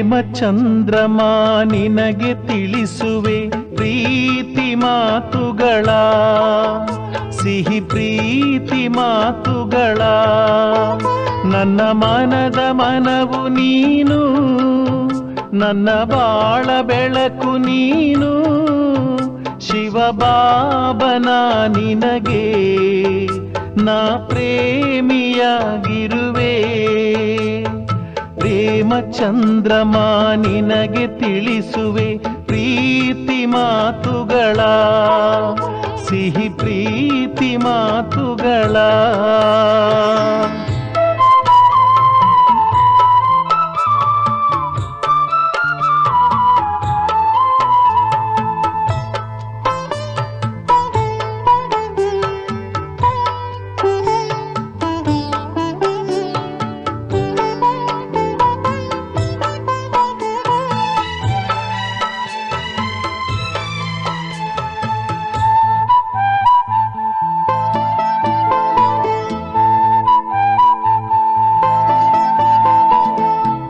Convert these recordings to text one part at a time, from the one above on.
ಪ್ರೇಮ ಚಂದ್ರಮ ನಿನಗೆ ತಿಳಿಸುವೆ ಪ್ರೀತಿ ಮಾತುಗಳ, ಸಿಹಿ ಪ್ರೀತಿ ಮಾತುಗಳ. ನನ್ನ ಮನದ ಮನವು ನೀನು, ನನ್ನ ಬಾಳ ಬೆಳಕು ನೀನು. ಶಿವಬಾಬನ ನಿನಗೆ ನಾ ಪ್ರೇಮಿಯಾಗಿರುವೆ. ಪ್ರೇಮ ಚಂದ್ರಮ ನಿನಗೆ ತಿಳಿಸುವೆ ಪ್ರೀತಿ ಮಾತುಗಳ, ಸಿಹಿ ಪ್ರೀತಿ ಮಾತುಗಳ.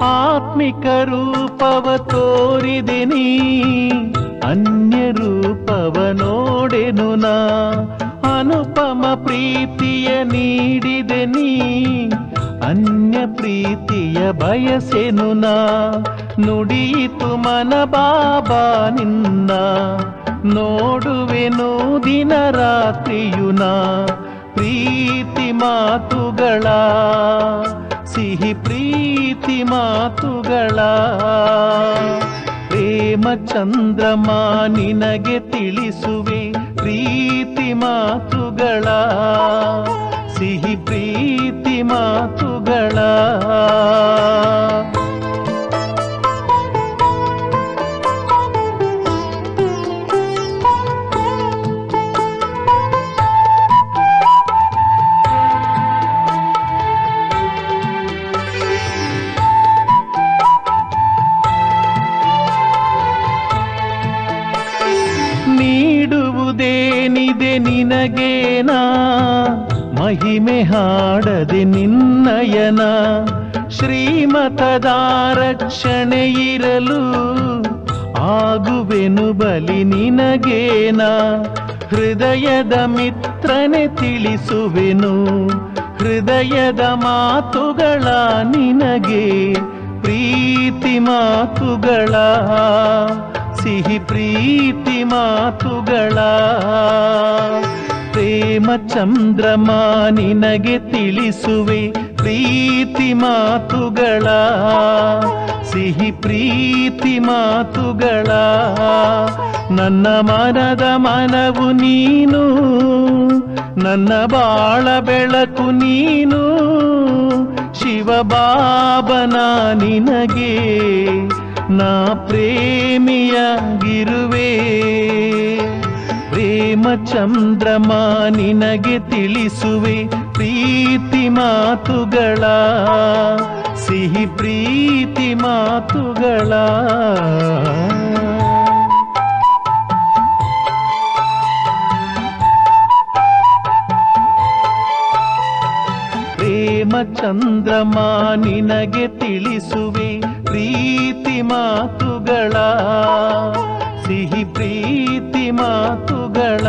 ಆತ್ಮಿಕ ರೂಪವ ತೋರಿದೆ ನೀ, ಅನ್ಯ ರೂಪವ ನೋಡೆನು ನಾ. ಅನುಪಮ ಪ್ರೀತಿಯ ನೀಡಿದೆ ನೀ, ಅನ್ಯ ಪ್ರೀತಿಯ ಬಯಸೆನು ನಾ. ನುಡಿಯಿತು ಮನ ಬಾಬಾ ನಿನ್ನ, ನೋಡುವೆನು ದಿನ ರಾತ್ರಿಯು ನಾ. ಪ್ರೀತಿ ಮಾತುಗಳ, ಸಿಹಿ ಪ್ರೀತಿ ಮಾತುಗಳ. ಪ್ರೇಮ ಚಂದ್ರಮ ನಿನಗೆ ತಿಳಿಸುವೆ ಪ್ರೀತಿ ಮಾತುಗಳ, ಸಿಹಿ ಪ್ರೀತಿ ಮಾತುಗಳ. ನೀಡುವುದೇನಿದೆ ನಿನಗೇನಾ, ಮಹಿಮೆ ಹಾಡದೆ ನಿನ್ನಯನ. ಶ್ರೀಮತದ ರಕ್ಷಣೆ ಇರಲು ಆಗುವೆನು ಬಲಿ ನಿನಗೇನಾ. ಹೃದಯದ ಮಿತ್ರನೆ ತಿಳಿಸುವೆನು, ಹೃದಯದ ಮಾತುಗಳ ನಿನಗೆ. ಪ್ರೀತಿ ಮಾತುಗಳ, ಸಿಹಿ ಪ್ರೀತಿ ಮಾತುಗಳ. ಪ್ರೇಮ ಚಂದ್ರಮ ನಿನಗೆ ತಿಳಿಸುವೆ ಪ್ರೀತಿ ಮಾತುಗಳ, ಸಿಹಿ ಪ್ರೀತಿ ಮಾತುಗಳ. ನನ್ನ ಮನದ ಮನವು ನೀನು, ನನ್ನ ಬಾಳ ಬೆಳಕು ನೀನು. ಶಿವಬಾಬನ ನಿನಗೆ ನಾ ಪ್ರೇಮಿಯಾಗಿರುವೆ. ಪ್ರೇಮ ಚಂದ್ರಮ ನಿನಗೆ ತಿಳಿಸುವೆ ಪ್ರೀತಿ ಮಾತುಗಳ, ಸಿಹಿ ಪ್ರೀತಿ ಮಾತುಗಳ. ಪ್ರೇಮ ಚಂದ್ರಮ ನಿನಗೆ ತಿಳಿಸುವೆ ಪ್ರೀತಿ ಮಾತುಗಳ, ಸಿಹಿ ಪ್ರೀತಿ ಮಾತುಗಳ.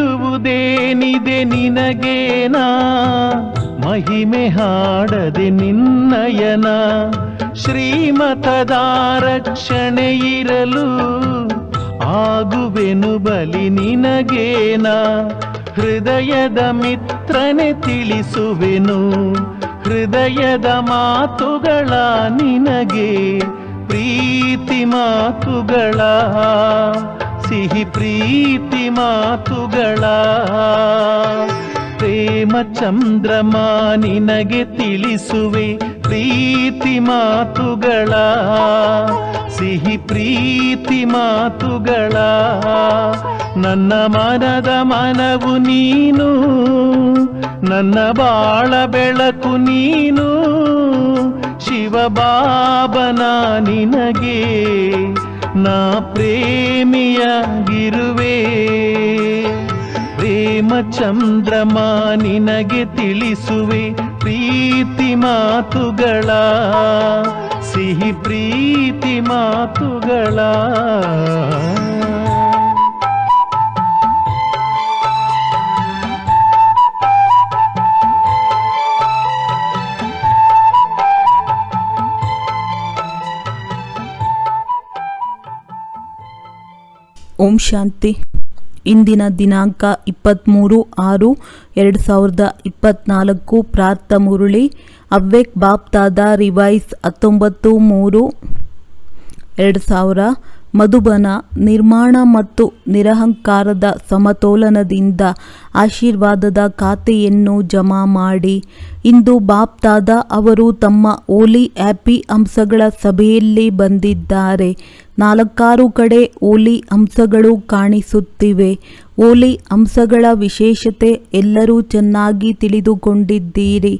ನೀಡುವುದೇನಿದೆ ನಿನಗೇನಾ, ಮಹಿಮೆ ಹಾಡದೆ ನಿನ್ನಯನ. ಶ್ರೀಮತದ ರಕ್ಷಣೆ ಇರಲು ಆಗುವೆನು ಬಲಿ ನಿನಗೇನ. ಹೃದಯದ ಮಿತ್ರನೆ ತಿಳಿಸುವೆನು, ಹೃದಯದ ಮಾತುಗಳ ನಿನಗೆ. ಪ್ರೀತಿ ಮಾತುಗಳ, ಸಿಹಿ ಪ್ರೀತಿ ಮಾತುಗಳ. ಪ್ರೇಮ ಚಂದ್ರಮ ನಿನಗೆ ತಿಳಿಸುವೆ ಪ್ರೀತಿ ಮಾತುಗಳ, ಸಿಹಿ ಪ್ರೀತಿ ಮಾತುಗಳ. ನನ್ನ ಮನದ ಮನವು ನೀನು, ನನ್ನ ಬಾಳ ಬೆಳಕು ನೀನು. ಶಿವಬಾಬನ ನಿನಗೆ ನಾ ಪ್ರೇಮಿಯಾಗಿರುವೆ. ಪ್ರೇಮ ಚಂದ್ರಮ ನಿನಗೆ ತಿಳಿಸುವೆ ಪ್ರೀತಿ ಮಾತುಗಳ, ಸಿಹಿ ಪ್ರೀತಿ ಮಾತುಗಳ. ಓಂ ಶಾಂತಿ. ಇಂದಿನ ದಿನಾಂಕ 23/6/2024. ಪ್ರಾರ್ಥ ಮುರುಳಿ ಅವ್ವೇಕ್ ಬಾಪ್ ದಾದಾ ರಿವೈಸ್ 19/3/2000. ಮಧುಬನ. ನಿರ್ಮಾಣ ಮತ್ತು ನಿರಹಂಕಾರದ ಸಮತೋಲನದಿಂದ ಆಶೀರ್ವಾದದ ಖಾತೆಯನ್ನು ಜಮಾ ಮಾಡಿ. ಇಂದು ಬಾಪ್ ದಾದಾ ಅವರು ತಮ್ಮ ಓಲಿ ಹ್ಯಾಪಿ ಅಂಶಗಳ ಸಭೆಯಲ್ಲಿ ಬಂದಿದ್ದಾರೆ. 4 ಕಡೆ ಓಲಿ ಅಂಶಗಳು ಕಾಣಿಸುತ್ತಿವೆ. ಓಲಿ ಅಂಶಗಳ ವಿಶೇಷತೆ ಎಲ್ಲರೂ ಚೆನ್ನಾಗಿ ತಿಳಿದುಕೊಂಡಿದ್ದೀರಿ.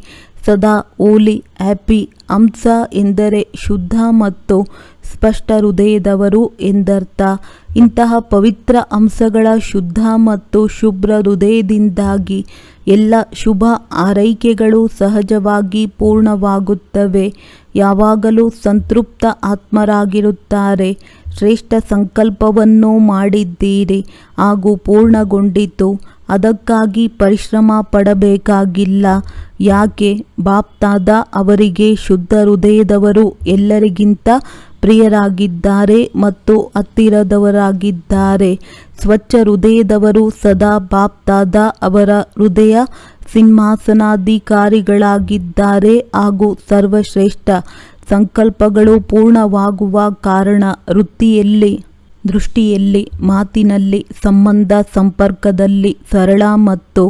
ಸದಾ ಓಲಿ ಹ್ಯಾಪಿ ಅಂಶ ಎಂದರೆ ಶುದ್ಧ ಮತ್ತು ಸ್ಪಷ್ಟ ಹೃದಯದವರು ಎಂದರ್ಥ. ಇಂತಹ ಪವಿತ್ರ ಅಂಶಗಳ ಶುದ್ಧ ಮತ್ತು ಶುಭ್ರ ಹೃದಯದಿಂದಾಗಿ ಎಲ್ಲ ಶುಭ ಆರೈಕೆಗಳು ಸಹಜವಾಗಿ ಪೂರ್ಣವಾಗುತ್ತವೆ. ಯಾವಾಗಲೂ ಸಂತೃಪ್ತ ಆತ್ಮರಾಗಿರುತ್ತಾರೆ. ಶ್ರೇಷ್ಠ ಸಂಕಲ್ಪವನ್ನು ಮಾಡಿದ್ದೀರಿ ಹಾಗೂ ಪೂರ್ಣಗೊಂಡಿತು. ಅದಕ್ಕಾಗಿ ಪರಿಶ್ರಮ ಪಡಬೇಕಾಗಿಲ್ಲ. ಯಾಕೆ? ಬಾಪ್ ದಾದಾ ಅವರಿಗೆ ಶುದ್ಧ ಹೃದಯದವರು ಎಲ್ಲರಿಗಿಂತ ಪ್ರಿಯರಾಗಿದ್ದಾರೆ ಮತ್ತು ಹತ್ತಿರದವರಾಗಿದ್ದಾರೆ. ಸ್ವಚ್ಛ ಹೃದಯದವರು ಸದಾ ಬಾಪ್ ದಾದಾ ಅವರ ಹೃದಯ ಸಿಂಹಾಸನಾಧಿಕಾರಿಗಳಾಗಿದ್ದಾರೆ ಹಾಗೂ ಸರ್ವಶ್ರೇಷ್ಠ ಸಂಕಲ್ಪಗಳು ಪೂರ್ಣವಾಗುವ ಕಾರಣ ವೃತ್ತಿಯಲ್ಲಿ, ದೃಷ್ಟಿಯಲ್ಲಿ, ಮಾತಿನಲ್ಲಿ, ಸಂಬಂಧ ಸಂಪರ್ಕದಲ್ಲಿ ಸರಳ ಮತ್ತು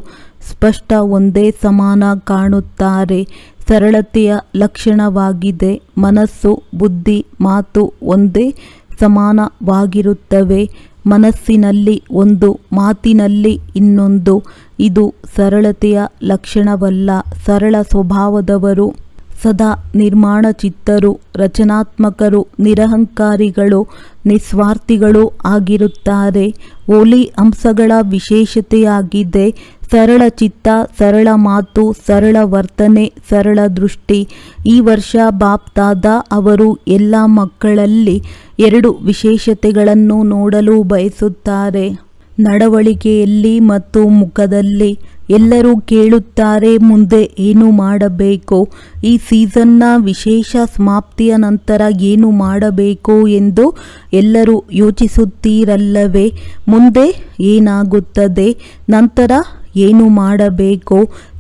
ಸ್ಪಷ್ಟ ಒಂದೇ ಸಮಾನ ಕಾಣುತ್ತಾರೆ. ಸರಳತೆಯ ಲಕ್ಷಣವಾಗಿದೆ. ಮನಸ್ಸು, ಬುದ್ಧಿ, ಮಾತು ಒಂದೇ ಸಮಾನವಾಗಿರುತ್ತವೆ. ಮನಸ್ಸಿನಲ್ಲಿ ಒಂದು, ಮಾತಿನಲ್ಲಿ ಇನ್ನೊಂದು. ಇದು ಸರಳತೆಯ ಲಕ್ಷಣವಲ್ಲ. ಸರಳ ಸ್ವಭಾವದವರು ಸದಾ ನಿರ್ಮಾಣ ಚಿತ್ತರು, ರಚನಾತ್ಮಕರು, ನಿರಹಂಕಾರಿಗಳು, ನಿಸ್ವಾರ್ಥಿಗಳು ಆಗಿರುತ್ತಾರೆ. ಓಲಿ ಅಂಶಗಳ ವಿಶೇಷತೆಯಾಗಿದೆ ಸರಳ ಚಿತ್ತ, ಸರಳ ಮಾತು, ಸರಳ ವರ್ತನೆ, ಸರಳ ದೃಷ್ಟಿ. ಈ ವರ್ಷ ಬಾಪ್ ದಾದಾ ಅವರು ಎಲ್ಲ ಮಕ್ಕಳಲ್ಲಿ 2 ವಿಶೇಷತೆಗಳನ್ನು ನೋಡಲು ಬಯಸುತ್ತಾರೆ. ನಡವಳಿಕೆಯಲ್ಲಿ ಮತ್ತು ಮುಖದಲ್ಲಿ. ಎಲ್ಲರೂ ಕೇಳುತ್ತಾರೆ, ಮುಂದೆ ಏನು ಮಾಡಬೇಕು? ಈ ಸೀಸನ್ನ ವಿಶೇಷ ಸಮಾಪ್ತಿಯ ನಂತರ ಏನು ಮಾಡಬೇಕು ಎಂದು ಎಲ್ಲರೂ ಯೋಚಿಸುತ್ತೀರಲ್ಲವೇ? ಮುಂದೆ ಏನಾಗುತ್ತದೆ? ನಂತರ ಏನು ಮಾಡಬೇಕು?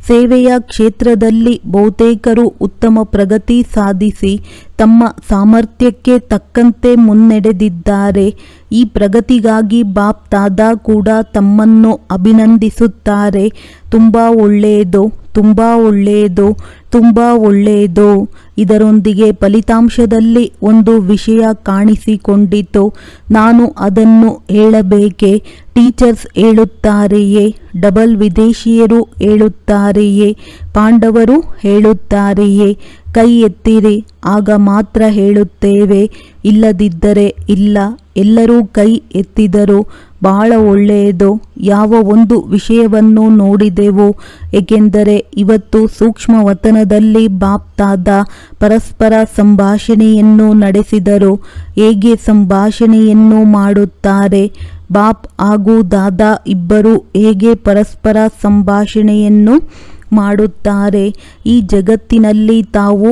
ಸೇವೆಯ ಕ್ಷೇತ್ರದಲ್ಲಿ ಬಹುತೇಕರು ಉತ್ತಮ ಪ್ರಗತಿ ಸಾಧಿಸಿ ತಮ್ಮ ಸಾಮರ್ಥ್ಯಕ್ಕೆ ತಕ್ಕಂತೆ ಮುನ್ನಡೆದಿದ್ದಾರೆ. ಈ ಪ್ರಗತಿಗಾಗಿ ಬಾಪ್ ದಾದಾ ಕೂಡ ತಮ್ಮನ್ನು ಅಭಿನಂದಿಸುತ್ತಾರೆ. ತುಂಬ ಒಳ್ಳೆಯದು, ತುಂಬ ಒಳ್ಳೆಯದು, ತುಂಬ ಒಳ್ಳೆಯದು. ಇದರೊಂದಿಗೆ ಫಲಿತಾಂಶದಲ್ಲಿ ಒಂದು ವಿಷಯ ಕಾಣಿಸಿಕೊಂಡಿತು. ನಾನು ಅದನ್ನು ಹೇಳಬೇಕೆ? ಟೀಚರ್ಸ್ ಹೇಳುತ್ತಾರೆಯೇ? ಡಬಲ್ ವಿದೇಶಿಯರು ಹೇಳುತ್ತಾರೆಯೇ? ಪಾಂಡವರು ಹೇಳುತ್ತಾರೆಯೇ? ಕೈ ಎತ್ತಿರಿ, ಆಗ ಮಾತ್ರ ಹೇಳುತ್ತೇವೆ, ಇಲ್ಲದಿದ್ದರೆ ಇಲ್ಲ. ಎಲ್ಲರೂ ಕೈ ಎತ್ತಿದರು. ಬಹಳ ಒಳ್ಳೆಯದು. ಯಾವ ಒಂದು ವಿಷಯವನ್ನು ನೋಡಿದೆವು? ಏಕೆಂದರೆ ಇವತ್ತು ಸೂಕ್ಷ್ಮ ವತನದಲ್ಲಿ ಬಾಪ್ ದಾದಾ ಪರಸ್ಪರ ಸಂಭಾಷಣೆಯನ್ನು ನಡೆಸಿದರು. ಹೇಗೆ ಸಂಭಾಷಣೆಯನ್ನು ಮಾಡುತ್ತಾರೆ? ಬಾಪ್ ಹಾಗೂ ದಾದಾ ಇಬ್ಬರು ಹೇಗೆ ಪರಸ್ಪರ ಸಂಭಾಷಣೆಯನ್ನು ಮಾಡುತ್ತಾರೆ? ಈ ಜಗತ್ತಿನಲ್ಲಿ ತಾವು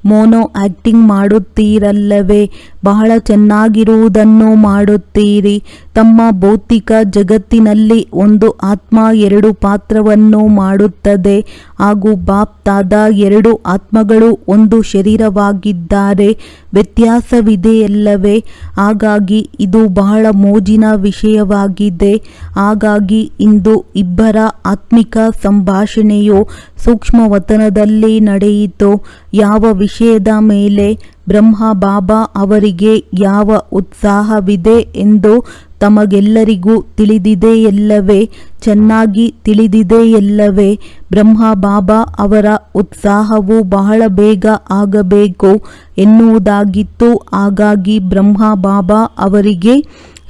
ಮೋನೋ ಆಕ್ಟಿಂಗ್ ಮಾಡುತ್ತೀರಲ್ಲವೇ? ಬಹಳ ಚೆನ್ನಾಗಿರುವುದನ್ನು ಮಾಡುತ್ತೀರಿ. ತಮ್ಮ ಭೌತಿಕ ಜಗತ್ತಿನಲ್ಲಿ ಒಂದು ಆತ್ಮ 2 ಪಾತ್ರವನ್ನು ಮಾಡುತ್ತದೆ ಹಾಗೂ ಬಾಪ್ ದಾದಾ 2 ಆತ್ಮಗಳು ಒಂದು ಶರೀರವಾಗಿದ್ದಾರೆ. ವ್ಯತ್ಯಾಸವಿದೆಯಲ್ಲವೇ? ಹಾಗಾಗಿ ಇದು ಬಹಳ ಮೋಜಿನ ವಿಷಯವಾಗಿದೆ. ಹಾಗಾಗಿ ಇಂದು ಇಬ್ಬರ ಆತ್ಮಿಕ ಸಂಭಾಷಣೆಯು ಸೂಕ್ಷ್ಮ ವತನದಲ್ಲಿ ನಡೆಯಿತು. ಯಾವ ವಿಷಯದ ಮೇಲೆ? ಬ್ರಹ್ಮ ಬಾಬಾ ಅವರಿಗೆ ಯಾವ ಉತ್ಸಾಹವಿದೆ ಎಂದು ತಮಗೆಲ್ಲರಿಗೂ ತಿಳಿದಿದೆಯಲ್ಲವೇ? ಚೆನ್ನಾಗಿ ತಿಳಿದಿದೆಯಲ್ಲವೇ? ಬ್ರಹ್ಮ ಬಾಬಾ ಅವರ ಉತ್ಸಾಹವು ಬಹಳ ಬೇಗ ಆಗಬೇಕು ಎನ್ನುವುದಾಗಿತ್ತು. ಹಾಗಾಗಿ ಬ್ರಹ್ಮ ಬಾಬಾ ಅವರಿಗೆ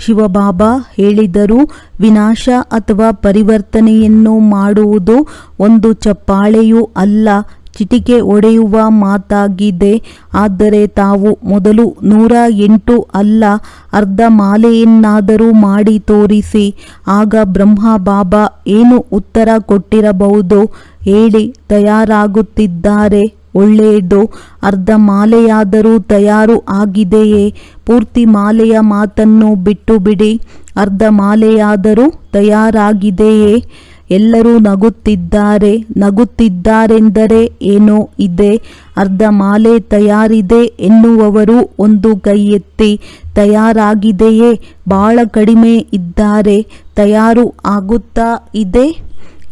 ಶಿವಬಾಬಾ ಹೇಳಿದರು, ವಿನಾಶ ಅಥವಾ ಪರಿವರ್ತನೆಯನ್ನು ಮಾಡುವುದು ಒಂದು ಚಪ್ಪಾಳೆಯೂ ಅಲ್ಲ, ಚಿಟಿಕೆ ಒಡೆಯುವ ಮಾತಾಗಿದೆ. ಆದರೆ ತಾವು ಮೊದಲು 108 ಅಲ್ಲ, ಅರ್ಧ ಮಾಲೆಯನ್ನಾದರೂ ಮಾಡಿ ತೋರಿಸಿ. ಆಗ ಬ್ರಹ್ಮ ಬಾಬಾ ಏನು ಉತ್ತರ ಕೊಟ್ಟಿರಬಹುದು ಹೇಳಿ? ತಯಾರಾಗುತ್ತಿದ್ದಾರೆ, ಒಳ್ಳೆಯದು. ಅರ್ಧ ಮಾಲೆಯಾದರೂ ತಯಾರು ಆಗಿದೆಯೇ? ಪೂರ್ತಿ ಮಾಲೆಯ ಮಾತನ್ನು ಬಿಟ್ಟು ಬಿಡಿ, ಅರ್ಧ ಮಾಲೆಯಾದರೂ ತಯಾರಾಗಿದೆಯೇ? ಎಲ್ಲರೂ ನಗುತ್ತಿದ್ದಾರೆ. ನಗುತ್ತಿದ್ದಾರೆಂದರೆ ಏನೋ ಇದೆ. ಅರ್ಧ ಮಾಲೆ ತಯಾರಿದೆ ಎನ್ನುವವರು ಒಂದು ಕೈ ಎತ್ತಿ. ತಯಾರಾಗಿದೆಯೇ? ಬಹಳ ಕಡಿಮೆ ಇದ್ದಾರೆ. ತಯಾರು ಆಗುತ್ತಾ ಇದೆ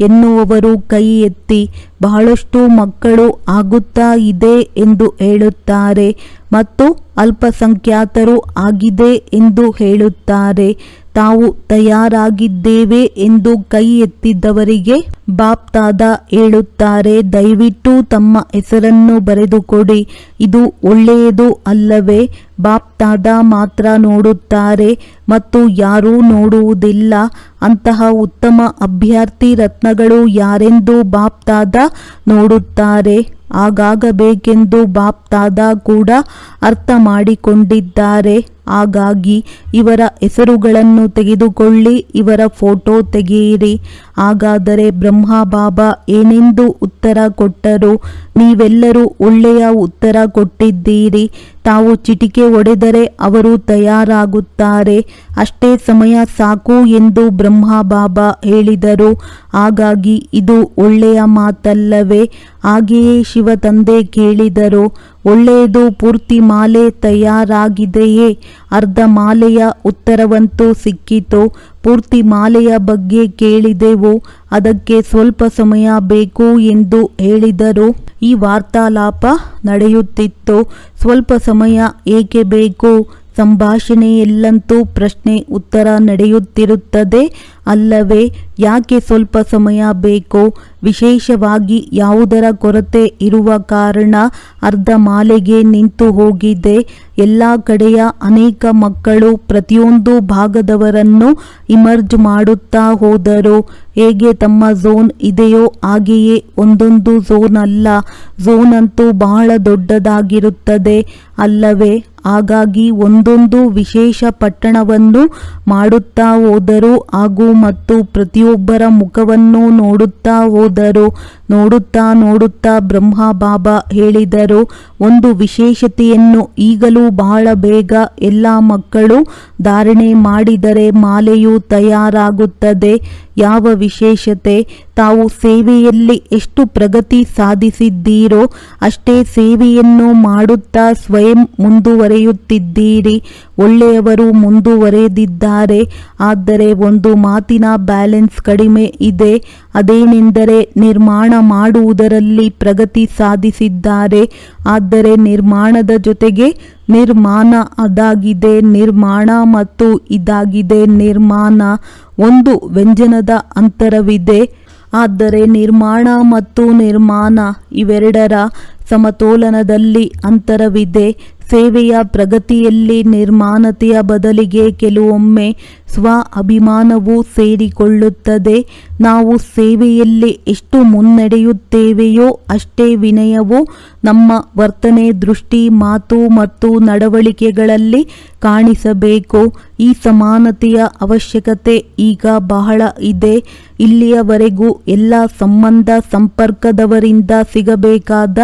ಎನ್ನುವವರು ಕೈ ಎತ್ತಿ. ಬಹಳಷ್ಟು ಮಕ್ಕಳು ಆಗುತ್ತಾ ಇದೆ ಎಂದು ಹೇಳುತ್ತಾರೆ ಮತ್ತು ಅಲ್ಪಸಂಖ್ಯಾತರು ಆಗಿದೆ ಎಂದು ಹೇಳುತ್ತಾರೆ. ತಾವು ತಯಾರಾಗಿದ್ದೇವೆ ಎಂದು ಕೈ ಎತ್ತಿದ್ದವರಿಗೆ ಬಾಪ್ತಾದ ಹೇಳುತ್ತಾರೆ, ದಯವಿಟ್ಟು ತಮ್ಮ ಹೆಸರನ್ನು ಬರೆದುಕೊಡಿ. ಇದು ಒಳ್ಳೆಯದು ಅಲ್ಲವೇ? ಬಾಪ್ತಾದ ಮಾತ್ರ ನೋಡುತ್ತಾರೆ ಮತ್ತು ಯಾರೂ ನೋಡುವುದಿಲ್ಲ. ಅಂತಹ ಉತ್ತಮ ಅಭ್ಯರ್ಥಿ ರತ್ನಗಳು ಯಾರೆಂದು ಬಾಪ್ತಾದ ನೋಡುತ್ತಾರೆ. ಹಾಗಾಗಬೇಕೆಂದು ಬಾಪ್ತಾದ ಕೂಡ ಅರ್ಥ ಮಾಡಿಕೊಂಡಿದ್ದಾರೆ. ಹಾಗಾಗಿ ಇವರ ಹೆಸರುಗಳನ್ನು ತೆಗೆದುಕೊಳ್ಳಿ, ಇವರ ಫೋಟೋ ತೆಗೆಯಿರಿ. ಹಾಗಾದರೆ ಬ್ರಹ್ಮ ಬಾಬಾ ಏನೆಂದು ಉತ್ತರ ಕೊಟ್ಟರು? ನೀವೆಲ್ಲರೂ ಒಳ್ಳೆಯ ಉತ್ತರ ಕೊಟ್ಟಿದ್ದೀರಿ. ತಾವು ಚಿಟಿಕೆ ಹೊಡೆದರೆ ಅವರು ತಯಾರಾಗುತ್ತಾರೆ. ಅಷ್ಟೇ ಸಮಯ ಸಾಕು ಎಂದು ಬ್ರಹ್ಮ ಬಾಬಾ ಹೇಳಿದರು. ಹಾಗಾಗಿ ಇದು ಒಳ್ಳೆಯ ಮಾತಲ್ಲವೇ? ಹಾಗೆಯೇ ಶಿವ ತಂದೆ ಕೇಳಿದರು, ಒಳ್ಳೆಯದು, ಪೂರ್ತಿ ಮಾಲೆ ತಯಾರಾಗಿದೆಯೇ? ಅರ್ಧ ಮಾಲೆಯ ಉತ್ತರವಂತೂ ಸಿಕ್ಕಿತು. ಪೂರ್ತಿ ಮಾಲೆಯ ಬಗ್ಗೆ ಕೇಳಿದೆವು, ಅದಕ್ಕೆ ಸ್ವಲ್ಪ ಸಮಯ ಬೇಕು ಎಂದು ಹೇಳಿದರು. ಈ ವಾರ್ತಾಲಾಪ ನಡೆಯುತ್ತಿತ್ತು. ಸ್ವಲ್ಪ ಸಮಯ ಏಕೆ ಬೇಕು? ಸಂಭಾಷಣೆಯಲ್ಲಂತೂ ಪ್ರಶ್ನೆ ಉತ್ತರ ನಡೆಯುತ್ತಿರುತ್ತದೆ ಅಲ್ಲವೇ? ಯಾಕೆ ಸ್ವಲ್ಪ ಸಮಯ ಬೇಕು? ವಿಶೇಷವಾಗಿ ಯಾವುದರ ಕೊರತೆ ಇರುವ ಕಾರಣ ಅರ್ಧ ಮಾಲೆಗೆ ನಿಂತು ಹೋಗಿದೆ. ಎಲ್ಲ ಕಡೆಯ ಅನೇಕ ಮಕ್ಕಳು ಪ್ರತಿಯೊಂದು ಭಾಗದವರನ್ನು ಇಮರ್ಜ್ ಮಾಡುತ್ತಾ ಹೋದರು. ಹೇಗೆ ತಮ್ಮ ಝೋನ್ ಇದೆಯೋ ಹಾಗೆಯೇ ಒಂದೊಂದು ಝೋನ್ ಅಲ್ಲ, ಝೋನ್ ಅಂತೂ ಬಹಳ ದೊಡ್ಡದಾಗಿರುತ್ತದೆ ಅಲ್ಲವೇ? ಹಾಗಾಗಿ ಒಂದೊಂದು ವಿಶೇಷ ಪಟ್ಟಣವನ್ನು ಮಾಡುತ್ತಾ ಹೋದರು ಹಾಗೂ ಮತ್ತು ಪ್ರತಿಯೊಬ್ಬರ ಮುಖವನ್ನು ನೋಡುತ್ತಾ ಹೋದರು. ನೋಡುತ್ತಾ ನೋಡುತ್ತಾ ಬ್ರಹ್ಮ ಬಾಬಾ ಹೇಳಿದರು, ಒಂದು ವಿಶೇಷತೆಯನ್ನು ಈಗಲೂ ಬಹಳ ಬೇಗ ಎಲ್ಲ ಮಕ್ಕಳು ಧಾರಣೆ ಮಾಡಿದರೆ ಮಾಲೆಯು ತಯಾರಾಗುತ್ತದೆ. ಯಾವ ವಿಶೇಷತೆ? ತಾವು ಸೇವೆಯಲ್ಲಿ ಎಷ್ಟು ಪ್ರಗತಿ ಸಾಧಿಸಿದ್ದೀರೋ ಅಷ್ಟೇ ಸೇವೆಯನ್ನು ಮಾಡುತ್ತಾ ಸ್ವಯಂ ಮುಂದುವರೆಯುತ್ತಿದ್ದೀರಿ. ಒಳ್ಳೆಯವರು ಮುಂದುವರೆದಿದ್ದಾರೆ. ಆದರೆ ಒಂದು ಮಾತಿನ ಬ್ಯಾಲೆನ್ಸ್ ಕಡಿಮೆ ಇದೆ. ಅದೇನೆಂದರೆ ನಿರ್ಮಾಣ ಮಾಡುವುದರಲ್ಲಿ ಪ್ರಗತಿ ಸಾಧಿಸಿದ್ದಾರೆ. ಆದರೆ ನಿರ್ಮಾಣದ ಜೊತೆಗೆ ನಿರ್ಮಾಣ ಅದಾಗಿದೆ, ನಿರ್ಮಾಣ ಮತ್ತು ಇದಾಗಿದೆ ನಿರ್ಮಾಣ. ಒಂದು ವ್ಯಂಜನದ ಅಂತರವಿದೆ. ಆದರೆ ನಿರ್ಮಾಣ ಮತ್ತು ನಿರ್ಮಾಣ ಇವೆರಡರ ಸಮತೋಲನದಲ್ಲಿ ಅಂತರವಿದೆ. ಸೇವೆಯ ಪ್ರಗತಿಯಲ್ಲಿ ನಿರ್ಮಾಣತೆಯ ಬದಲಿಗೆ ಕೆಲವೊಮ್ಮೆ ಸ್ವ ಅಭಿಮಾನವು ಸೇರಿಕೊಳ್ಳುತ್ತದೆ. ನಾವು ಸೇವೆಯಲ್ಲಿ ಎಷ್ಟು ಮುನ್ನಡೆಯುತ್ತೇವೆಯೋ ಅಷ್ಟೇ ವಿನಯವು ನಮ್ಮ ವರ್ತನೆ, ದೃಷ್ಟಿ, ಮಾತು ಮತ್ತು ನಡವಳಿಕೆಗಳಲ್ಲಿ ಕಾಣಿಸಬೇಕು. ಈ ಸಮಾನತೆಯ ಅವಶ್ಯಕತೆ ಈಗ ಬಹಳ ಇದೆ. ಇಲ್ಲಿಯವರೆಗೂ ಎಲ್ಲ ಸಂಬಂಧ ಸಂಪರ್ಕದವರಿಂದ ಸಿಗಬೇಕಾದ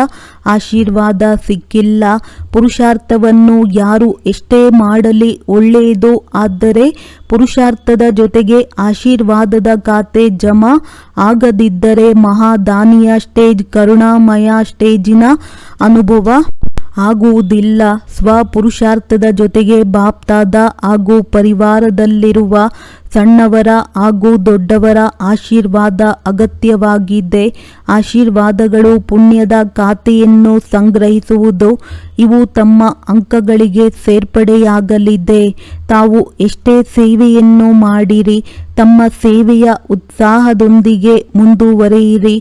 ಆಶೀರ್ವಾದ ಸಿಕ್ಕಿಲ್ಲ. ಪುರುಷಾರ್ಥವನ್ನು ಯಾರು ಎಷ್ಟೇ ಮಾಡಲಿ ಒಳ್ಳೆಯದು, ಆದರೆ ಪುರುಷಾರ್ಥದ ಜೊತೆಗೆ ಆಶೀರ್ವಾದದ ಖಾತೆ ಜಮಾ ಆಗದಿದ್ದರೆ ಮಹಾದಾನಿಯ ಸ್ಟೇಜ್, ಕರುಣಾಮಯ ಸ್ಟೇಜಿನ ಅನುಭವ ಆಗುವುದಿಲ್ಲ. ಸ್ವಪುರುಷಾರ್ಥದ ಜೊತೆಗೆ ಬಾಪ್ತಾದ ಹಾಗೂ ಪರಿವಾರದಲ್ಲಿರುವ ಸಣ್ಣವರ ಹಾಗೂ ದೊಡ್ಡವರ ಆಶೀರ್ವಾದ ಅಗತ್ಯವಾಗಿದೆ. ಆಶೀರ್ವಾದಗಳು ಪುಣ್ಯದ ಖಾತೆಯನ್ನು ಸಂಗ್ರಹಿಸುವುದು. ಇವು ತಮ್ಮ ಅಂಕಗಳಿಗೆ ಸೇರ್ಪಡೆಯಾಗಲಿದೆ. ತಾವು ಎಷ್ಟೇ ಸೇವೆಯನ್ನು ಮಾಡಿರಿ, ತಮ್ಮ ಸೇವೆಯ ಉತ್ಸಾಹದೊಂದಿಗೆ ಮುಂದುವರಿಯಿರಿ.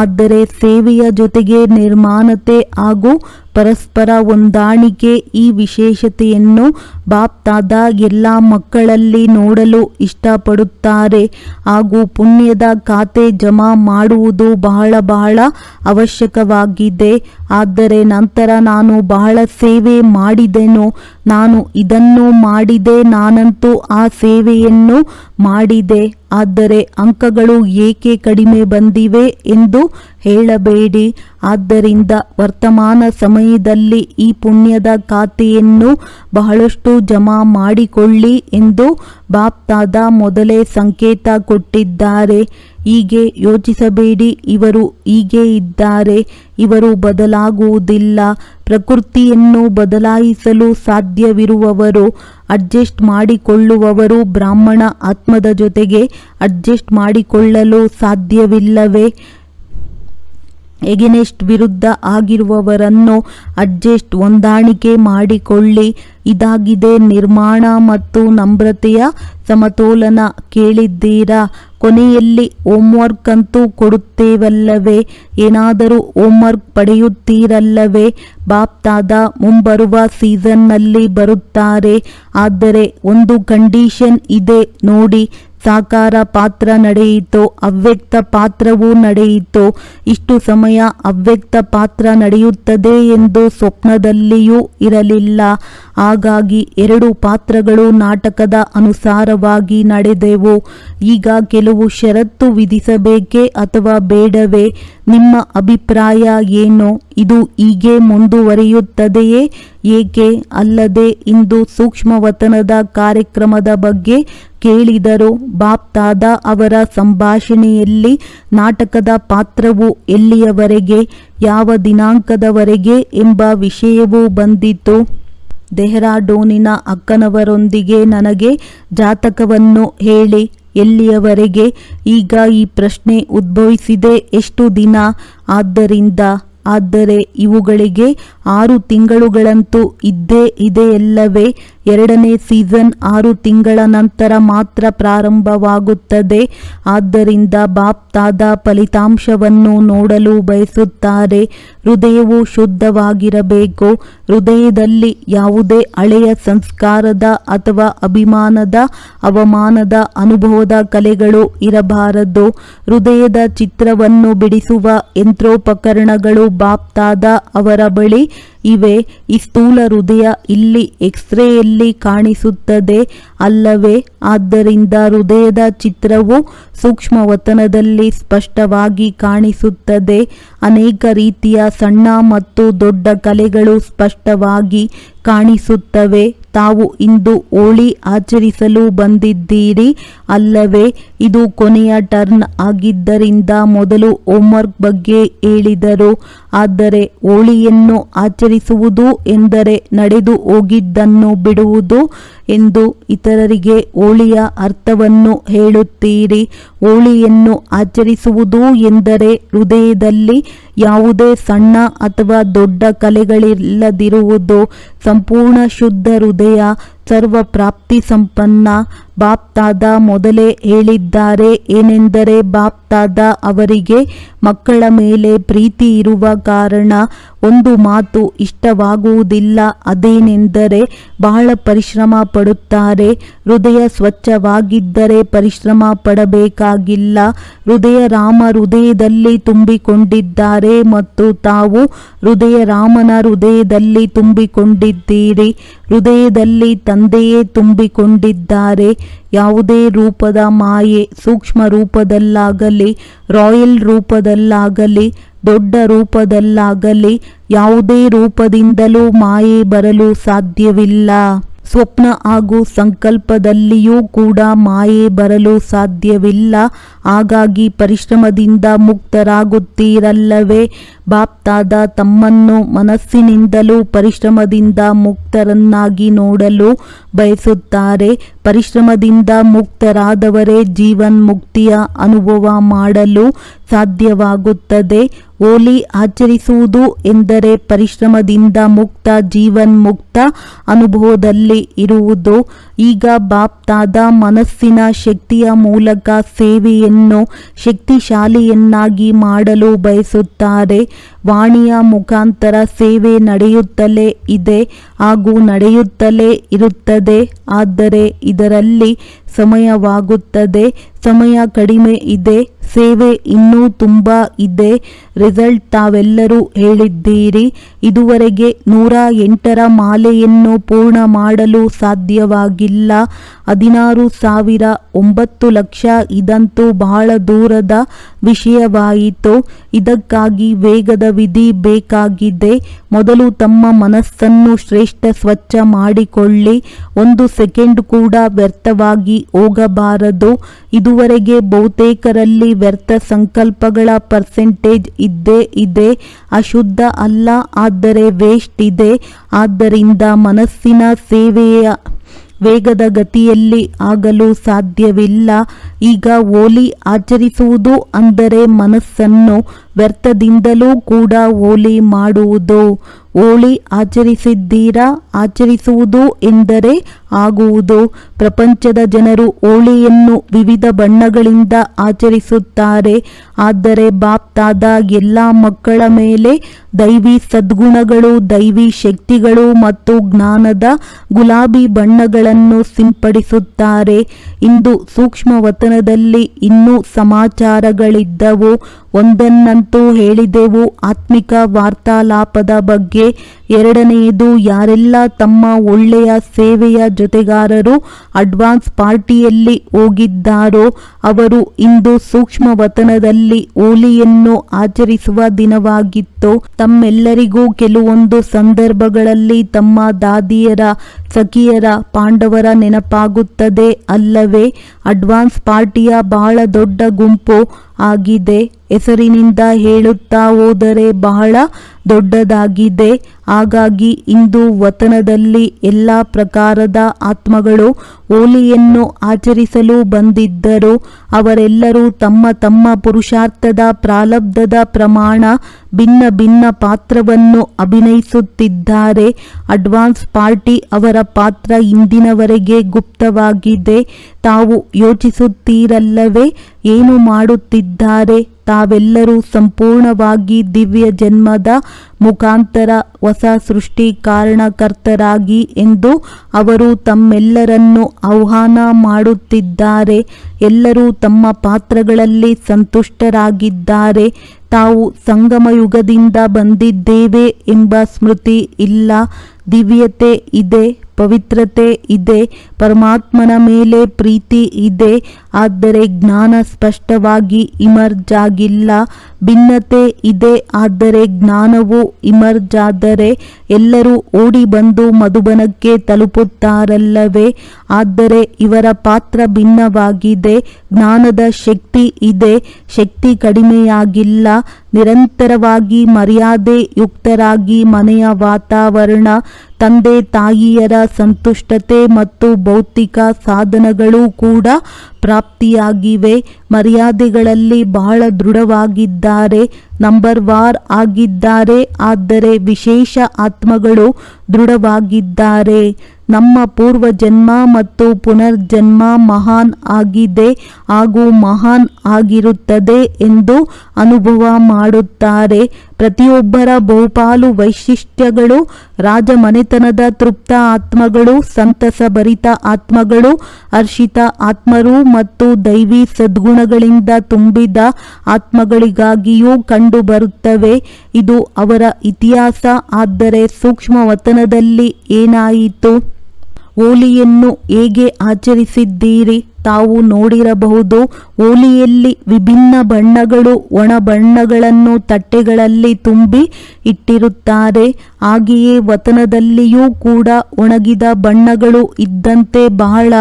ಆದರೆ ಸೇವೆಯ ಜೊತೆಗೆ ನಿರ್ಮಾಣತೆ ಹಾಗೂ ಪರಸ್ಪರ ಹೊಂದಾಣಿಕೆ ಈ ವಿಶೇಷತೆಯನ್ನು ಬಾಪ್ ದಾದಾ ಎಲ್ಲ ಮಕ್ಕಳಲ್ಲಿ ನೋಡಲು ಇಷ್ಟಪಡುತ್ತಾರೆ. ಹಾಗೂ ಪುಣ್ಯದ ಖಾತೆ ಜಮಾ ಮಾಡುವುದು ಬಹಳ ಅವಶ್ಯಕವಾಗಿದೆ. ಆದರೆ ನಂತರ ನಾನು ಬಹಳ ಸೇವೆ ಮಾಡಿದೆನು, ನಾನು ಇದನ್ನು ಮಾಡಿದೆ, ನಾನಂತೂ ಆ ಸೇವೆಯನ್ನು ಮಾಡಿದೆ, ಆದರೆ ಅಂಕಗಳು ಏಕೆ ಕಡಿಮೆ ಬಂದಿವೆ ಎಂದು ಹೇಳಬೇಡಿ. ಆದ್ದರಿಂದ ವರ್ತಮಾನ ಸಮಯದಲ್ಲಿ ಈ ಪುಣ್ಯದ ಖಾತೆಯನ್ನು ಬಹಳಷ್ಟು ಜಮಾ ಮಾಡಿಕೊಳ್ಳಿ ಎಂದು ಬಾಪ್ ದಾದಾ ಮೊದಲೇ ಸಂಕೇತ ಕೊಟ್ಟಿದ್ದಾರೆ. ಹೀಗೆ ಯೋಚಿಸಬೇಡಿ, ಇವರು ಹೀಗೆ ಇದ್ದಾರೆ, ಇವರು ಬದಲಾಗುವುದಿಲ್ಲ. ಪ್ರಕೃತಿಯನ್ನು ಬದಲಾಯಿಸಲು ಸಾಧ್ಯವಿರುವವರು, ಅಡ್ಜಸ್ಟ್ ಮಾಡಿಕೊಳ್ಳುವವರು ಬ್ರಾಹ್ಮಣ ಆತ್ಮದ ಜೊತೆಗೆ ಅಡ್ಜಸ್ಟ್ ಮಾಡಿಕೊಳ್ಳಲು ಸಾಧ್ಯವಿಲ್ಲವೇ? ಎಗೆನೆಸ್ಟ್ ವಿರುದ್ಧ ಆಗಿರುವವರನ್ನು ಅಡ್ಜಸ್ಟ್ ಹೊಂದಾಣಿಕೆ ಮಾಡಿಕೊಳ್ಳಿ. ಇದಾಗಿದೆ ನಿರ್ಮಾಣ ಮತ್ತು ನಮ್ರತೆಯ ಸಮತೋಲನ. ಕೇಳಿದ್ದೀರಾ? ಕೊನೆಯಲ್ಲಿ ಹೋಮ್ವರ್ಕ್ ಅಂತೂ ಕೊಡುತ್ತೇವಲ್ಲವೇ? ಏನಾದರೂ ಹೋಮ್ವರ್ಕ್ ಪಡೆಯುತ್ತೀರಲ್ಲವೇ? ಬಾಪ್ ದಾದಾ ಮುಂಬರುವ ಸೀಸನ್ನಲ್ಲಿ ಬರುತ್ತಾರೆ. ಆದರೆ ಒಂದು ಕಂಡೀಷನ್ ಇದೆ ನೋಡಿ. ಸಾಕಾರ ಪಾತ್ರ ನಡೆಯಿತು, ಅವ್ಯಕ್ತ ಪಾತ್ರವೂ ನಡೆಯಿತು. ಇಷ್ಟು ಸಮಯ ಅವ್ಯಕ್ತ ಪಾತ್ರ ನಡೆಯುತ್ತದೆ ಎಂದು ಸ್ವಪ್ನದಲ್ಲಿಯೂ ಇರಲಿಲ್ಲ. ಹಾಗಾಗಿ 2 ಪಾತ್ರಗಳು ನಾಟಕದ ಅನುಸಾರವಾಗಿ ನಡೆದೆವು. ಈಗ ಕೆಲವು ಷರತ್ತು ವಿಧಿಸಬೇಕೇ ಅಥವಾ ಬೇಡವೇ? ನಿಮ್ಮ ಅಭಿಪ್ರಾಯ ಏನು? ಇದು ಹೀಗೆ ಮುಂದುವರಿಯುತ್ತದೆಯೇ? ಏಕೆ ಅಲ್ಲದೆ ಇಂದು ಸೂಕ್ಷ್ಮವತನದ ಕಾರ್ಯಕ್ರಮದ ಬಗ್ಗೆ ಕೇಳಿದರು. ಬಾಪ್ ದಾದಾ ಅವರ ಸಂಭಾಷಣೆಯಲ್ಲಿ ನಾಟಕದ ಪಾತ್ರವು ಎಲ್ಲಿಯವರೆಗೆ, ಯಾವ ದಿನಾಂಕದವರೆಗೆ ಎಂಬ ವಿಷಯವೂ ಬಂದಿತು. ಡೆಹ್ರಾಡೂನಿನ ಅಕ್ಕನವರೊಂದಿಗೆ ನನಗೆ ಜಾತಕವನ್ನು ಹೇಳಿ, ಎಲ್ಲಿಯವರೆಗೆ? ಈಗ ಈ ಪ್ರಶ್ನೆ ಉದ್ಭವಿಸಿದೆ, ಎಷ್ಟು ದಿನ? ಆದರೆ ಇವುಗಳಿಗೆ 6 ತಿಂಗಳುಗಳಂತೂ ಇದ್ದೇ ಇದೆಯಲ್ಲವೇ? 2ನೇ ಸೀಸನ್ 6 ತಿಂಗಳ ನಂತರ ಮಾತ್ರ ಪ್ರಾರಂಭವಾಗುತ್ತದೆ. ಆದ್ದರಿಂದ ಬಾಪ್ ದಾದಾ ಫಲಿತಾಂಶವನ್ನು ನೋಡಲು ಬಯಸುತ್ತಾರೆ. ಹೃದಯವು ಶುದ್ಧವಾಗಿರಬೇಕು. ಹೃದಯದಲ್ಲಿ ಯಾವುದೇ ಹಳೆಯ ಸಂಸ್ಕಾರದ ಅಥವಾ ಅಭಿಮಾನದ, ಅವಮಾನದ ಅನುಭವದ ಕಲೆಗಳು ಇರಬಾರದು. ಹೃದಯದ ಚಿತ್ರವನ್ನು ಬಿಡಿಸುವ ಯಂತ್ರೋಪಕರಣಗಳು ಬಾಪ್ ದಾದಾ ಅವರ ಬಳಿ ಇವೆ. ಈ ಸ್ಥೂಲ ಹೃದಯ ಇಲ್ಲಿ ಎಕ್ಸ್ರೇಯಲ್ಲಿ ಕಾಣಿಸುತ್ತದೆ ಅಲ್ಲವೇ? ಆದ್ದರಿಂದ ಹೃದಯದ ಚಿತ್ರವು ಸೂಕ್ಷ್ಮವತನದಲ್ಲಿ ಸ್ಪಷ್ಟವಾಗಿ ಕಾಣಿಸುತ್ತದೆ. ಅನೇಕ ರೀತಿಯ ಸಣ್ಣ ಮತ್ತು ದೊಡ್ಡ ಕಲೆಗಳು ಸ್ಪಷ್ಟವಾಗಿ ಕಾಣಿಸುತ್ತವೆ. ತಾವು ಇಂದು ಹೋಳಿ ಆಚರಿಸಲು ಬಂದಿದ್ದೀರಿ ಅಲ್ಲವೇ? ಇದು ಕೊನೆಯ ಟರ್ನ್ ಆಗಿದ್ದರಿಂದ ಮೊದಲು ಹೋಮ್ವರ್ಕ್ ಬಗ್ಗೆ ಹೇಳಿದರು. ಆದರೆ ಹೋಳಿಯನ್ನು ಆಚರಿಸುವುದು ಎಂದರೆ ನಡೆದು ಹೋಗಿದ್ದನ್ನು ಬಿಡುವುದು ಎಂದು ಇತರರಿಗೆ ಹೋಳಿಯ ಅರ್ಥವನ್ನು ಹೇಳುತ್ತೀರಿ. ಹೋಳಿಯನ್ನು ಆಚರಿಸುವುದು ಎಂದರೆ ಹೃದಯದಲ್ಲಿ ಯಾವುದೇ ಸಣ್ಣ ಅಥವಾ ದೊಡ್ಡ ಕಲೆಗಳಿಲ್ಲದಿರುವುದು. ಸಂಪೂರ್ಣ ಶುದ್ಧ ಹೃದಯ, ಸರ್ವ ಪ್ರಾಪ್ತಿ ಸಂಪನ್ನ. ಬಾಪ್ ದಾದಾ ಮೊದಲೇ ಹೇಳಿದ್ದಾರೆ ಏನೆಂದರೆ, ಬಾಪ್ ದಾದಾ ಅವರಿಗೆ ಮಕ್ಕಳ ಮೇಲೆ ಪ್ರೀತಿ ಇರುವ ಕಾರಣ ಒಂದು ಮಾತು ಇಷ್ಟವಾಗುವುದಿಲ್ಲ. ಅದೇನೆಂದರೆ ಬಹಳ ಪರಿಶ್ರಮ ಪಡುತ್ತಾರೆ. ಹೃದಯ ಸ್ವಚ್ಛವಾಗಿದ್ದರೆ ಪರಿಶ್ರಮ ಪಡಬೇಕಾಗಿಲ್ಲ. ಹೃದಯ ರಾಮ ಹೃದಯದಲ್ಲಿ ತುಂಬಿಕೊಂಡಿದ್ದಾರೆ ಮತ್ತು ತಾವು ಹೃದಯ ರಾಮನ ಹೃದಯದಲ್ಲಿ ತುಂಬಿಕೊಂಡಿದ್ದೀರಿ. ಹೃದಯದಲ್ಲಿ ತಂದೆಯೇ ತುಂಬಿಕೊಂಡಿದ್ದಾರೆ. ಯಾವುದೇ ರೂಪದ ಮಾಯೆ, ಸೂಕ್ಷ್ಮ ರೂಪದಲ್ಲಾಗಲಿ, ರಾಯಲ್ ರೂಪದಲ್ಲಾಗಲಿ, ದೊಡ್ಡ ರೂಪದಲ್ಲಾಗಲಿ, ಯಾವುದೇ ರೂಪದಿಂದಲೂ ಮಾಯೆ ಬರಲು ಸಾಧ್ಯವಿಲ್ಲ. ಸ್ವಪ್ನ ಹಾಗೂ ಸಂಕಲ್ಪದಲ್ಲಿಯೂ ಕೂಡ ಮಾಯೆ ಬರಲು ಸಾಧ್ಯವಿಲ್ಲ. ಹಾಗಾಗಿ ಪರಿಶ್ರಮದಿಂದ ಮುಕ್ತರಾಗುತ್ತೀರಲ್ಲವೇ. ಬಾಪ್ತಾದ ತಮ್ಮನ್ನು ಮನಸ್ಸಿನಿಂದಲೂ ಪರಿಶ್ರಮದಿಂದ ಮುಕ್ತರನ್ನಾಗಿ ನೋಡಲು ಬಯಸುತ್ತಾರೆ. ಪರಿಶ್ರಮದಿಂದ ಮುಕ್ತರಾದವರೇ ಜೀವನ್ಮುಕ್ತಿಯ ಅನುಭವ ಮಾಡಲು ಸಾಧ್ಯವಾಗುತ್ತದೆ. ಹೋಲಿ ಆಚರಿಸುವುದು ಎಂದರೆ ಪರಿಶ್ರಮದಿಂದ ಮುಕ್ತ ಜೀವನ್ಮುಕ್ತ ಅನುಭವದಲ್ಲಿ ಇರುವುದು. ಈಗ ಬಾಪ್ತಾದ ಮನಸ್ಸಿನ ಶಕ್ತಿಯ ಮೂಲಕ ಸೇವೆಯನ್ನು ಶಕ್ತಿಶಾಲಿಯನ್ನಾಗಿ ಮಾಡಲು ಬಯಸುತ್ತಾರೆ. ವಾಣಿಯ ಮುಖಾಂತರ ಸೇವೆ ನಡೆಯುತ್ತಲೇ ಇದೆ ಹಾಗೂ ನಡೆಯುತ್ತಲೇ ಇರುತ್ತದೆ. ಆದರೆ ಇದರಲ್ಲಿ ಸಮಯವಾಗುತ್ತದೆ. ಸಮಯ ಕಡಿಮೆ ಇದೆ, ಸೇವೆ ಇನ್ನೂ ತುಂಬ ಇದೆ. ರಿಸಲ್ಟ್ ತಾವೆಲ್ಲರೂ ಹೇಳಿದ್ದೀರಿ. ಇದುವರೆಗೆ 108ರ ಮಾಲೆಯನ್ನು ಪೂರ್ಣ ಮಾಡಲು ಸಾಧ್ಯವಾಗಿಲ್ಲ. 16,009,00,000 ಇದಂತೂ ಬಹಳ ದೂರದ ವಿಷಯವಾಯಿತು. ಇದಕ್ಕಾಗಿ ವೇಗದ ವಿಧಿ ಬೇಕಾಗಿದೆ. ಮೊದಲು ತಮ್ಮ ಮನಸ್ಸನ್ನು ಶ್ರೇಷ್ಠ ಸ್ವಚ್ಛ ಮಾಡಿಕೊಳ್ಳಿ. 1 ಸೆಕೆಂಡ್ ಕೂಡ ವ್ಯರ್ಥವಾಗಿ ಹೋಗಬಾರದು. ಇದುವರೆಗೆ ಬಹುತೇಕರಲ್ಲಿ ವ್ಯರ್ಥ ಸಂಕಲ್ಪಗಳ ಪರ್ಸೆಂಟೇಜ್ ಇದ್ದೇ ಇದೆ. ಅಶುದ್ಧ ಅಲ್ಲ, ಆದರೆ ವೇಸ್ಟ್ ಇದೆ. ಆದ್ದರಿಂದ ಮನಸ್ಸಿನ ಸೇವೆಯ ವೇಗದ ಗತಿಯಲ್ಲಿ ಆಗಲು ಸಾಧ್ಯವಿಲ್ಲ. ಈಗ ಹೋಲಿ ಆಚರಿಸುವುದು ಅಂದರೆ ಮನಸ್ಸನ್ನು ವ್ಯರ್ಥದಿಂದಲೂ ಕೂಡ ಹೋಲಿ ಮಾಡುವುದು. ಹೋಳಿ ಆಚರಿಸಿದ್ದೀರಾ? ಆಚರಿಸುವುದು ಎಂದರೆ ಆಗುವುದು. ಪ್ರಪಂಚದ ಜನರು ಹೋಳಿಯನ್ನು ವಿವಿಧ ಬಣ್ಣಗಳಿಂದ ಆಚರಿಸುತ್ತಾರೆ. ಆದರೆ ಬಾಪ್ತಾದ ಎಲ್ಲ ಮಕ್ಕಳ ಮೇಲೆ ದೈವಿ ಸದ್ಗುಣಗಳು, ದೈವಿ ಶಕ್ತಿಗಳು ಮತ್ತು ಜ್ಞಾನದ ಗುಲಾಬಿ ಬಣ್ಣಗಳನ್ನು ಸಿಂಪಡಿಸುತ್ತಾರೆ. ಇಂದು ಸೂಕ್ಷ್ಮ ವತನದಲ್ಲಿ ಇನ್ನೂ ಸಮಾಚಾರಗಳಿದ್ದವು. ಒಂದನ್ನಂತೂ ಹೇಳಿದೆವು, ಆತ್ಮಿಕ ವಾರ್ತಾಲಾಪದ ಬಗ್ಗೆ. ಎರಡನೆಯದು, ಯಾರೆಲ್ಲ ತಮ್ಮ ಒಳ್ಳೆಯ ಸೇವೆಯ ಜೊತೆಗಾರರು ಅಡ್ವಾನ್ಸ್ ಪಾರ್ಟಿಯಲ್ಲಿ ಹೋಗಿದ್ದಾರೋ ಅವರು ಇಂದು ಸೂಕ್ಷ್ಮ ವತನದಲ್ಲಿ ಹೋಲಿಯನ್ನು ಆಚರಿಸುವ ದಿನವಾಗಿತ್ತು. ತಮ್ಮೆಲ್ಲರಿಗೂ ಕೆಲವೊಂದು ಸಂದರ್ಭಗಳಲ್ಲಿ ತಮ್ಮ ದಾದಿಯರ, ಸಖಿಯರ, ಪಾಂಡವರ ನೆನಪಾಗುತ್ತದೆ ಅಲ್ಲವೇ? ಅಡ್ವಾನ್ಸ್ ಪಾರ್ಟಿಯ ಬಹಳ ದೊಡ್ಡ ಗುಂಪು ಆಗಿದೆ. ಹೆಸರಿನಿಂದ ಹೇಳುತ್ತಾ ಹೋದರೆ ಬಹಳ ದೊಡ್ಡದಾಗಿದೆ. ಹಾಗಾಗಿ ಇಂದು ವತನದಲ್ಲಿ ಎಲ್ಲ ಪ್ರಕಾರದ ಆತ್ಮಗಳು ಹೋಲಿಯನ್ನು ಆಚರಿಸಲು ಬಂದಿದ್ದರು. ಅವರೆಲ್ಲರೂ ತಮ್ಮ ತಮ್ಮ ಪುರುಷಾರ್ಥದ ಪ್ರಾರಬ್ಧದ ಪ್ರಮಾಣ ಭಿನ್ನ ಭಿನ್ನ ಪಾತ್ರವನ್ನು ಅಭಿನಯಿಸುತ್ತಿದ್ದಾರೆ. ಅಡ್ವಾನ್ಸ್ ಪಾರ್ಟಿ ಅವರ ಪಾತ್ರ ಇಂದಿನವರೆಗೆ ಗುಪ್ತವಾಗಿದೆ. ತಾವು ಯೋಚಿಸುತ್ತೀರಲ್ಲವೇ ಏನು ಮಾಡುತ್ತಿದ್ದಾರೆ? ತಾವೆಲ್ಲರೂ ಸಂಪೂರ್ಣವಾಗಿ ದಿವ್ಯ ಜನ್ಮದ ಮುಖಾಂತರ ಹೊಸ ಸೃಷ್ಟಿ ಕಾರಣಕರ್ತರಾಗಿ ಎಂದು ಅವರು ತಮ್ಮೆಲ್ಲರನ್ನು ಆಹ್ವಾನ ಮಾಡುತ್ತಿದ್ದಾರೆ. ಎಲ್ಲರೂ ತಮ್ಮ ಪಾತ್ರಗಳಲ್ಲಿ ಸಂತುಷ್ಟರಾಗಿದ್ದಾರೆ. ತಾವು ಸಂಗಮಯುಗದಿಂದ ಬಂದಿದ್ದೇವೆ ಎಂಬ ಸ್ಮೃತಿ ಇಲ್ಲ. ದಿವ್ಯತೆ ಇದೆ, ಪವಿತ್ರತೆ ಇದೆ, ಪರಮಾತ್ಮನ ಮೇಲೆ ಪ್ರೀತಿ ಇದೆ. ಆದರೆ ಜ್ಞಾನ ಸ್ಪಷ್ಟವಾಗಿ ಇಮರ್ಜ್ ಆಗಿಲ್ಲ. ಭಿನ್ನತೆ ಇದೆ, ಆದರೆ ಜ್ಞಾನವು ಇಮರ್ಜ್ ಆದರೆ ಎಲ್ಲರೂ ಓಡಿ ಬಂದು ಮಧುಬನಕ್ಕೆ ತಲುಪುತ್ತಾರಲ್ಲವೇ? ಆದರೆ ಇವರ ಪಾತ್ರ ಭಿನ್ನವಾಗಿದೆ. ಜ್ಞಾನದ ಶಕ್ತಿ ಇದೆ, ಶಕ್ತಿ ಕಡಿಮೆಯಾಗಿಲ್ಲ. ನಿರಂತರವಾಗಿ ಮರ್ಯಾದೆ ಯುಕ್ತರಾಗಿ ಮನೆಯ ವಾತಾವರಣ, ತಂದೆ ತಾಯಿಯರ ಸಂತುಷ್ಟತೆ ಮತ್ತು ಭೌತಿಕ ಸಾಧನಗಳು ಕೂಡ ಪ್ರಾಪ್ತಿಯಾಗಿವೆ. ಮರ್ಯಾದೆಗಳಲ್ಲಿ ಬಹಳ ದೃಢವಾಗಿದ್ದಾರೆ, ನಂಬರ್ ವಾರ್ ಆಗಿದ್ದಾರೆ. ಆದರೆ ವಿಶೇಷ ಆತ್ಮಗಳು ದೃಢವಾಗಿದ್ದಾರೆ. ನಮ್ಮ ಪೂರ್ವ ಜನ್ಮ ಮತ್ತು ಪುನರ್ಜನ್ಮ ಮಹಾನ್ ಆಗಿದೆ ಹಾಗೂ ಮಹಾನ್ ಆಗಿರುತ್ತದೆ ಎಂದು ಅನುಭವ ಮಾಡುತ್ತಾರೆ. ಪ್ರತಿಯೊಬ್ಬರ ಬಹುಪಾಲು ವೈಶಿಷ್ಟ್ಯಗಳು ರಾಜಮನೆತನದ ತೃಪ್ತ ಆತ್ಮಗಳು, ಸಂತಸ ಭರಿತ ಆತ್ಮಗಳು, ಹರ್ಷಿತ ಆತ್ಮರು ಮತ್ತು ದೈವಿ ಸದ್ಗುಣಗಳಿಂದ ತುಂಬಿದ ಆತ್ಮಗಳಿಗಾಗಿಯೂ ಕಂಡುಬರುತ್ತವೆ. ಇದು ಅವರ ಇತಿಹಾಸ. ಆದರೆ ಸೂಕ್ಷ್ಮ ವತನದಲ್ಲಿ ಏನಾಯಿತು? ಹೋಲಿಯನ್ನು ಹೇಗೆ ಆಚರಿಸಿದ್ದೀರಿ? ತಾವು ನೋಡಿರಬಹುದು. ಹೋಲಿಯಲ್ಲಿ ವಿಭಿನ್ನ ಬಣ್ಣಗಳು, ಒಣ ಬಣ್ಣಗಳನ್ನು ತಟ್ಟೆಗಳಲ್ಲಿ ತುಂಬಿ ಇಟ್ಟಿರುತ್ತಾರೆ. ಹಾಗೆಯೇ ವತನದಲ್ಲಿಯೂ ಕೂಡ ಒಣಗಿದ ಬಣ್ಣಗಳು ಇದ್ದಂತೆ ಬಹಳ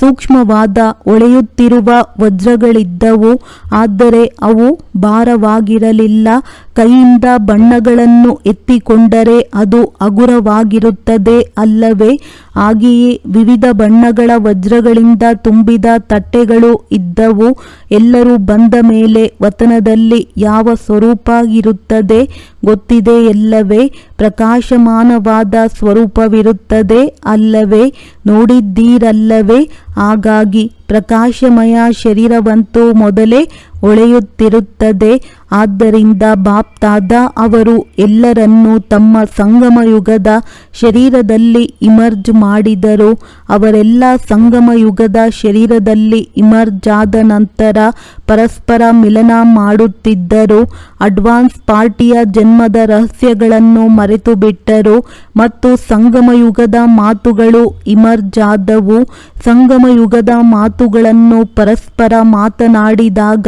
ಸೂಕ್ಷ್ಮವಾದ ಹೊಳೆಯುತ್ತಿರುವ ವಜ್ರಗಳಿದ್ದವು. ಆದರೆ ಅವು ಭಾರವಾಗಿರಲಿಲ್ಲ. ಕೈಯಿಂದ ಬಣ್ಣಗಳನ್ನು ಎತ್ತಿಕೊಂಡರೆ ಅದು ಹಗುರವಾಗಿರುತ್ತದೆ ಅಲ್ಲವೇ? ಹಾಗೆಯೇ ವಿವಿಧ ಬಣ್ಣಗಳ ವಜ್ರಗಳಿಂದ ತುಂಬಿದ ತಟ್ಟೆಗಳು ಇದ್ದವು. ಎಲ್ಲರೂ ಬಂದ ಮೇಲೆ ವತನದಲ್ಲಿ ಯಾವ ಸ್ವರೂಪ ಇರುತ್ತದೆ ಗೊತ್ತಿದೆ ಎಲ್ಲವೇ? ಪ್ರಕಾಶಮಾನವಾದ ಸ್ವರೂಪವಿರುತ್ತದೆ ಅಲ್ಲವೇ? ನೋಡಿದ್ದೀರಲ್ಲವೇ? ಹಾಗಾಗಿ ಪ್ರಕಾಶಮಯ ಶರೀರವಂತೂ ಮೊದಲೇ ಹೊಳೆಯುತ್ತಿರುತ್ತದೆ. ಆದ್ದರಿಂದ ಬಾಪ್ತಾದ ಅವರು ಎಲ್ಲರನ್ನೂ ತಮ್ಮ ಸಂಗಮ ಯುಗದ ಶರೀರದಲ್ಲಿ ಇಮರ್ಜ್ ಮಾಡಿದರು. ಅವರೆಲ್ಲ ಸಂಗಮ ಯುಗದ ಶರೀರದಲ್ಲಿ ಇಮರ್ಜ್ ಆದ ನಂತರ ಪರಸ್ಪರ ಮಿಲನ ಮಾಡುತ್ತಿದ್ದರು. ಅಡ್ವಾನ್ಸ್ ಪಾರ್ಟಿಯ ಜನ್ಮದ ರಹಸ್ಯಗಳನ್ನು ಮರೆತು ಬಿಟ್ಟರು ಮತ್ತು ಸಂಗಮ ಯುಗದ ಮಾತುಗಳು ಇಮರ್ಜ್ ಆದವು. ಸಂಗಮ ಯುಗದ ಮಾತುಗಳನ್ನು ಪರಸ್ಪರ ಮಾತನಾಡಿದಾಗ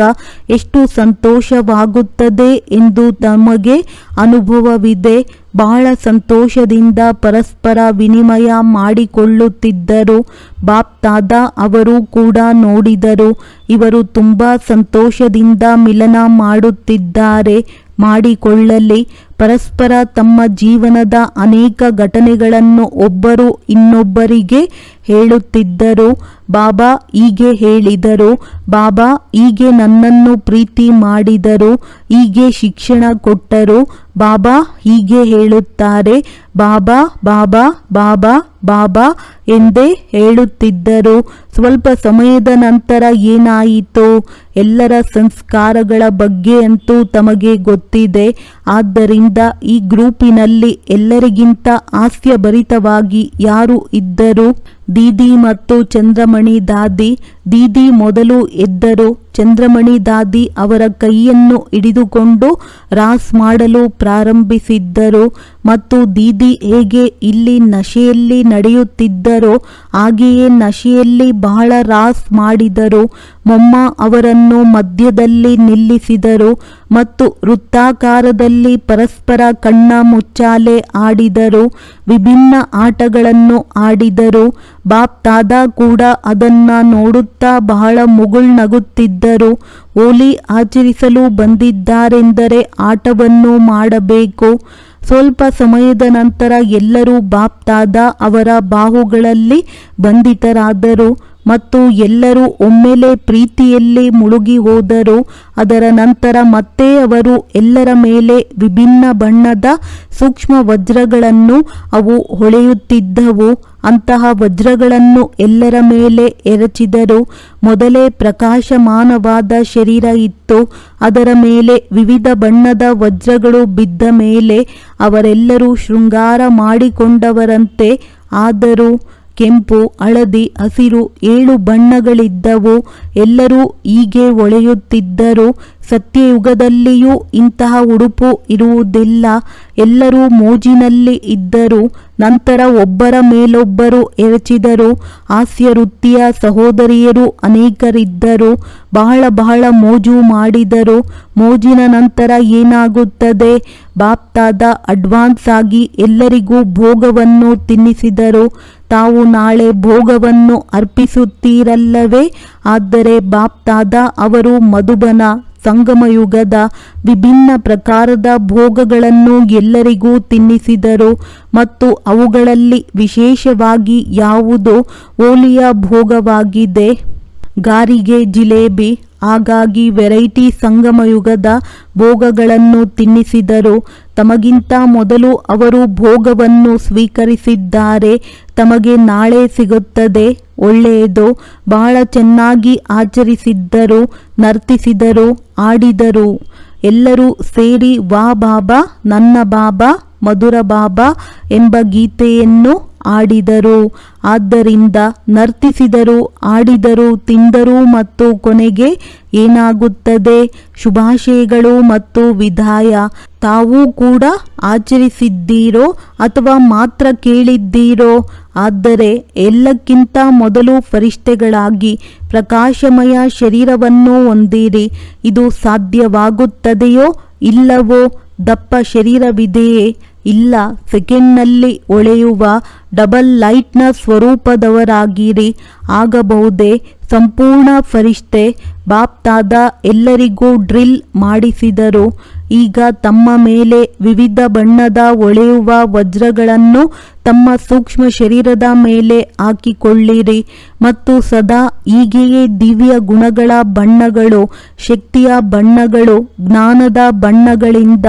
ಎಷ್ಟು ಸಂತೋಷವಾಗುತ್ತದೆ ಎಂದು ನಮಗೆ ಅನುಭವವಿದೆ. ಬಹಳ ಸಂತೋಷದಿಂದ ಪರಸ್ಪರ ವಿನಿಮಯ ಮಾಡಿಕೊಳ್ಳುತ್ತಿದ್ದರು. ಬಾಪ್ತಾದ ಅವರು ಕೂಡ ನೋಡಿದರು. ಇವರು ತುಂಬಾ ಸಂತೋಷದಿಂದ ಮಿಲನ ಮಾಡುತ್ತಿದ್ದಾರೆ. ಮಾಡಿಕೊಳ್ಳಲಿ. ಪರಸ್ಪರ ತಮ್ಮ ಜೀವನದ ಅನೇಕ ಘಟನೆಗಳನ್ನು ಒಬ್ಬರು ಇನ್ನೊಬ್ಬರಿಗೆ ಹೇಳುತ್ತಿದ್ದರು. ಬಾಬಾ ಹೀಗೆ ಹೇಳಿದರು, ಬಾಬಾ ಹೀಗೆ ನನ್ನನ್ನು ಪ್ರೀತಿ ಮಾಡಿದರು, ಹೀಗೆ ಶಿಕ್ಷಣ ಕೊಟ್ಟರು, ಬಾಬಾ ಹೀಗೆ ಹೇಳುತ್ತಾರೆ, ಬಾಬಾ ಬಾಬಾ ಬಾಬಾ ಬಾಬಾ ಎಂದೇ ಹೇಳುತ್ತಿದ್ದರು. ಸ್ವಲ್ಪ ಸಮಯದ ನಂತರ ಏನಾಯಿತು? ಎಲ್ಲರ ಸಂಸ್ಕಾರಗಳ ಬಗ್ಗೆ ಅಂತೂ ತಮಗೆ ಗೊತ್ತಿದೆ. ಆದ್ದರಿಂದ ಈ ಗ್ರೂಪಿನಲ್ಲಿ ಎಲ್ಲರಿಗಿಂತ ಹಾಸ್ಯಭರಿತವಾಗಿ ಯಾರು ಇದ್ದರು? ದೀದಿ ಮತ್ತು ಚಂದ್ರಮಣಿ ದಾದಿ. ದೀದಿ ಮೊದಲು ಎದ್ದರು. ಚಂದ್ರಮಣಿ ದಾದಿ ಅವರ ಕೈಯನ್ನು ಹಿಡಿದುಕೊಂಡು ರಾಸ್ ಮಾಡಲು ಪ್ರಾರಂಭಿಸಿದ್ದರು. ಮತ್ತು ದೀದಿ ಹೇಗೆ ಇಲ್ಲಿ ನಶೆಯಲ್ಲಿ ನಡೆಯುತ್ತಿದ್ದರೋ ಹಾಗೆಯೇ ನಶೆಯಲ್ಲಿ ಬಹಳ ರಾಸ್ ಮಾಡಿದರು. ಮೊಮ್ಮ ಅವರನ್ನು ಮಧ್ಯದಲ್ಲಿ ನಿಲ್ಲಿಸಿದರು ಮತ್ತು ವೃತ್ತಾಕಾರದಲ್ಲಿ ಪರಸ್ಪರ ಕಣ್ಣ ಮುಚ್ಚಾಲೆ ಆಡಿದರು. ವಿಭಿನ್ನ ಆಟಗಳನ್ನು ಆಡಿದರು. ಬಾಪ್ತಾದ ಕೂಡ ಅದನ್ನ ನೋಡುತ್ತಾ ಬಹಳ ಮುಗುಳ್ನಗುತ್ತಿದ್ದರು. ಹೋಲಿ ಆಚರಿಸಲು ಬಂದಿದ್ದಾರೆಂದರೆ ಆಟವನ್ನು ಮಾಡಬೇಕು. ಸ್ವಲ್ಪ ಸಮಯದ ನಂತರ ಎಲ್ಲರೂ ಬಾಪ್ತಾದ ಅವರ ಬಾಹುಗಳಲ್ಲಿ ಬಂಧಿತರಾದರು ಮತ್ತು ಎಲ್ಲರೂ ಒಮ್ಮೆಲೆ ಪ್ರೀತಿಯಲ್ಲಿ ಮುಳುಗಿ ಹೋದರು. ಅದರ ನಂತರ ಮತ್ತೆ ಅವರು ಎಲ್ಲರ ಮೇಲೆ ವಿಭಿನ್ನ ಬಣ್ಣದ ಸೂಕ್ಷ್ಮ ವಜ್ರಗಳನ್ನು, ಅವು ಹೊಳೆಯುತ್ತಿದ್ದವು, ಅಂತಹ ವಜ್ರಗಳನ್ನು ಎಲ್ಲರ ಮೇಲೆ ಎರಚಿದರು. ಮೊದಲೇ ಪ್ರಕಾಶಮಾನವಾದ ಶರೀರ ಇತ್ತು. ಅದರ ಮೇಲೆ ವಿವಿಧ ಬಣ್ಣದ ವಜ್ರಗಳು ಬಿದ್ದ ಮೇಲೆ ಅವರೆಲ್ಲರೂ ಶೃಂಗಾರ ಮಾಡಿಕೊಂಡವರಂತೆ ಆದರು. ಕೆಂಪು, ಹಳದಿ, ಹಸಿರು 7 ಬಣ್ಣಗಳಿದ್ದವು. ಎಲ್ಲರೂ ಹೀಗೆ ಹೊಳೆಯುತ್ತಿದ್ದರು. ಸತ್ಯಯುಗದಲ್ಲಿಯೂ ಇಂತಹ ಉಡುಪು ಇರುವುದಿಲ್ಲ. ಎಲ್ಲರೂ ಮೋಜಿನಲ್ಲಿ ಇದ್ದರು. ನಂತರ ಒಬ್ಬರ ಮೇಲೊಬ್ಬರು ಎರಚಿದರು. ಹಾಸ್ಯ ವೃತ್ತಿಯ ಸಹೋದರಿಯರು ಅನೇಕರಿದ್ದರು. ಬಹಳ ಮೋಜು ಮಾಡಿದರು. ಮೋಜಿನ ನಂತರ ಏನಾಗುತ್ತದೆ? ಬಾಪ್ತಾದ ಅಡ್ವಾನ್ಸ್ ಆಗಿ ಎಲ್ಲರಿಗೂ ಭೋಗವನ್ನು ತಿನ್ನಿಸಿದರು. ತಾವು ನಾಳೆ ಭೋಗವನ್ನು ಅರ್ಪಿಸುತ್ತೀರಲ್ಲವೇ? ಆದರೆ ಬಾಪ್ತಾದ ಅವರು ಮಧುಬನ ಸಂಗಮಯುಗದ ವಿಭಿನ್ನ ಪ್ರಕಾರದ ಭೋಗಗಳನ್ನು ಎಲ್ಲರಿಗೂ ತಿನ್ನಿಸಿದರು ಮತ್ತು ಅವುಗಳಲ್ಲಿ ವಿಶೇಷವಾಗಿ ಯಾವುದು ಹೋಲಿಯ ಭೋಗವಾಗಿದೆ? ಗಾರಿಗೆ, ಜಿಲೇಬಿ. ಹಾಗಾಗಿ ವೆರೈಟಿ ಸಂಗಮಯುಗದ ಭೋಗಗಳನ್ನು ತಿನ್ನಿಸಿದರು. ತಮಗಿಂತ ಮೊದಲು ಅವರು ಭೋಗವನ್ನು ಸ್ವೀಕರಿಸಿದ್ದಾರೆ. ತಮಗೆ ನಾಳೆ ಸಿಗುತ್ತದೆ. ಒಳ್ಳೆಯದು. ಬಹಳ ಚೆನ್ನಾಗಿ ಆಚರಿಸಿದ್ದರು, ನರ್ತಿಸಿದರು, ಆಡಿದರು. ಎಲ್ಲರೂ ಸೇರಿ ವಾ ಬಾಬಾ, ನನ್ನ ಬಾಬಾ, ಮಧುರ ಬಾಬಾ ಎಂಬ ಗೀತೆಯನ್ನು ಆಡಿದರು. ಆದ್ದರಿಂದ ನರ್ತಿಸಿದರು, ಆಡಿದರು, ತಿಂದರು ಮತ್ತು ಕೊನೆಗೆ ಏನಾಗುತ್ತದೆ? ಶುಭಾಶಯಗಳು ಮತ್ತು ವಿದಾಯ. ತಾವೂ ಕೂಡ ಆಚರಿಸಿದ್ದೀರೋ ಅಥವಾ ಮಾತ್ರ ಕೇಳಿದ್ದೀರೋ? ಆದರೆ ಎಲ್ಲಕ್ಕಿಂತ ಮೊದಲು ಫರಿಷ್ಠೆಗಳಾಗಿ ಪ್ರಕಾಶಮಯ ಶರೀರವನ್ನು ಹೊಂದಿರಿ. ಇದು ಸಾಧ್ಯವಾಗುತ್ತದೆಯೋ ಇಲ್ಲವೋ? ದಪ್ಪ ಶರೀರವಿದೆಯೇ? ಇಲ್ಲ. ಸೆಕೆಂಡ್ನಲ್ಲಿ ಹೊಳೆಯುವ ಡಬಲ್ ಲೈಟ್ನ ಸ್ವರೂಪದವರಾಗಿರಿ. ಆಗಬಹುದೇ? ಸಂಪೂರ್ಣ ಫರಿಷ್ಠೆ. ಬಾಪ್ತಾದ ಎಲ್ಲರಿಗೂ ಡ್ರಿಲ್ ಮಾಡಿಸಿದರು. ಈಗ ತಮ್ಮ ಮೇಲೆ ವಿವಿಧ ಬಣ್ಣದ ಹೊಳೆಯುವ ವಜ್ರಗಳನ್ನು ತಮ್ಮ ಸೂಕ್ಷ್ಮ ಶರೀರದ ಮೇಲೆ ಹಾಕಿಕೊಳ್ಳಿರಿ ಮತ್ತು ಸದಾ ಹೀಗೆಯೇ ದಿವ್ಯ ಗುಣಗಳ ಬಣ್ಣಗಳು, ಶಕ್ತಿಯ ಬಣ್ಣಗಳು, ಜ್ಞಾನದ ಬಣ್ಣಗಳಿಂದ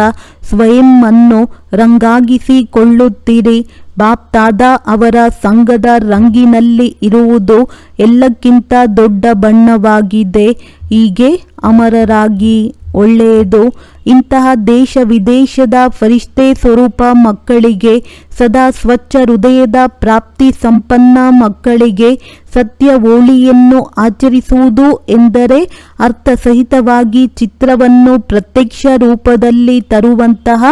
ಸ್ವಯಂ ಅನ್ನು ರಂಗಾಗಿಸಿಕೊಳ್ಳುತ್ತೀರಿ. ಬಾಪ್ತಾದ ಅವರ ಸಂಘದ ರಂಗಿನಲ್ಲಿ ಇರುವುದು ಎಲ್ಲಕ್ಕಿಂತ ದೊಡ್ಡ ಬಣ್ಣವಾಗಿದೆ. ಹೀಗೆ ಅಮರರಾಗಿ. ಒಳ್ಳೆಯದು. ಇಂತಹ ದೇಶ ವಿದೇಶದ ಫರಿಷ್ಠೆ ಸ್ವರೂಪ ಮಕ್ಕಳಿಗೆ, ಸದಾ ಸ್ವಚ್ಛ ಹೃದಯದ ಪ್ರಾಪ್ತಿ ಸಂಪನ್ನ ಮಕ್ಕಳಿಗೆ ಸತ್ಯ ಹೋಳಿಯನ್ನು ಆಚರಿಸುವುದು ಎಂದರೆ ಅರ್ಥಸಹಿತವಾಗಿ ಚಿತ್ರವನ್ನು ಪ್ರತ್ಯಕ್ಷ ರೂಪದಲ್ಲಿ ತರುವಂತಹ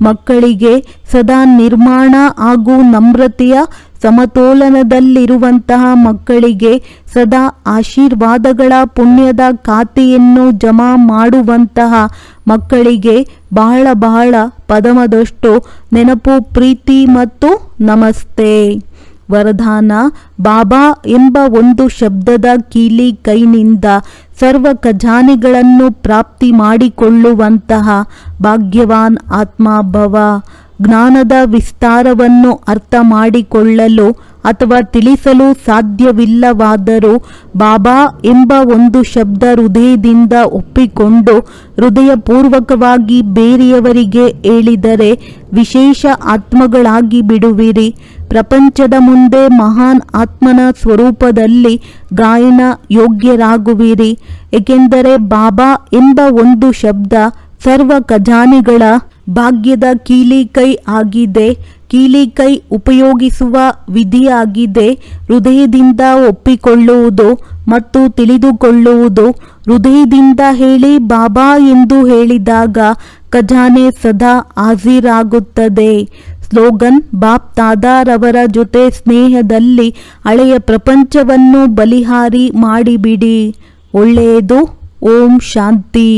ಮಕ್ಕಳಿಗೆ, ಸದಾ ನಿರ್ಮಾಣ ಹಾಗೂ ನಮ್ರತೆಯ ಸಮತೋಲನದಲ್ಲಿರುವಂತಹ ಮಕ್ಕಳಿಗೆ, ಸದಾ ಆಶೀರ್ವಾದಗಳ ಪುಣ್ಯದ ಖಾತೆಯನ್ನು ಜಮಾ ಮಾಡುವಂತಹ ಮಕ್ಕಳಿಗೆ ಬಹಳ ಬಹಳ ಪದಮದಷ್ಟು ನೆನಪು, ಪ್ರೀತಿ ಮತ್ತು ನಮಸ್ತೆ. ವರದಾನ: ಬಾಬಾ ಎಂಬ ಒಂದು ಶಬ್ದದ ಕೀಲಿ ಕೈನಿಂದ ಸರ್ವ ಖಜಾನೆಗಳನ್ನು ಪ್ರಾಪ್ತಿ ಮಾಡಿಕೊಳ್ಳುವಂತಹ ಭಾಗ್ಯವಾನ್ ಆತ್ಮಭವ. ಜ್ಞಾನದ ವಿಸ್ತಾರವನ್ನು ಅರ್ಥ ಮಾಡಿಕೊಳ್ಳಲು ಅಥವಾ ತಿಳಿಸಲು ಸಾಧ್ಯವಿಲ್ಲವಾದರೂ ಬಾಬಾ ಎಂಬ ಒಂದು ಶಬ್ದ ಹೃದಯದಿಂದ ಒಪ್ಪಿಕೊಂಡು ಹೃದಯಪೂರ್ವಕವಾಗಿ ಬೇರೆಯವರಿಗೆ ಹೇಳಿದರೆ ವಿಶೇಷ ಆತ್ಮಗಳಾಗಿ ಬಿಡುವಿರಿ. ಪ್ರಪಂಚದ ಮುಂದೆ ಮಹಾನ್ ಆತ್ಮನ ಸ್ವರೂಪದಲ್ಲಿ ಗಾಯನ ಯೋಗ್ಯರಾಗುವಿರಿ. ಏಕೆಂದರೆ ಬಾಬಾ ಎಂಬ ಒಂದು ಶಬ್ದ ಸರ್ವ ಖಜಾನೆಗಳ ಭಾಗ್ಯದ ಕೀಲಿಕೈ ಆಗಿದೆ. ಕೀಲಿಕೈ ಉಪಯೋಗಿಸುವ ವಿಧಿಯಾಗಿದೆ. ಹೃದಯದಿಂದ ಒಪ್ಪಿಕೊಳ್ಳುವುದು ಮತ್ತು ತಿಳಿದುಕೊಳ್ಳುವುದು. ಹೃದಯದಿಂದ ಹೇಳಿ ಬಾಬಾ ಎಂದು ಹೇಳಿದಾಗ ಖಜಾನೆ ಸದಾ ಹಾಜಿರಾಗುತ್ತದೆ. ಸ್ಲೋಗನ್: ಬಾಪ್ ತಾದಾರವರ ಜೊತೆ ಸ್ನೇಹದಲ್ಲಿ ಹಳೆಯ ಪ್ರಪಂಚವನ್ನು ಬಲಿಹಾರಿ ಮಾಡಿಬಿಡಿ. ಒಳ್ಳೆಯದು. ಓಂ ಶಾಂತಿ.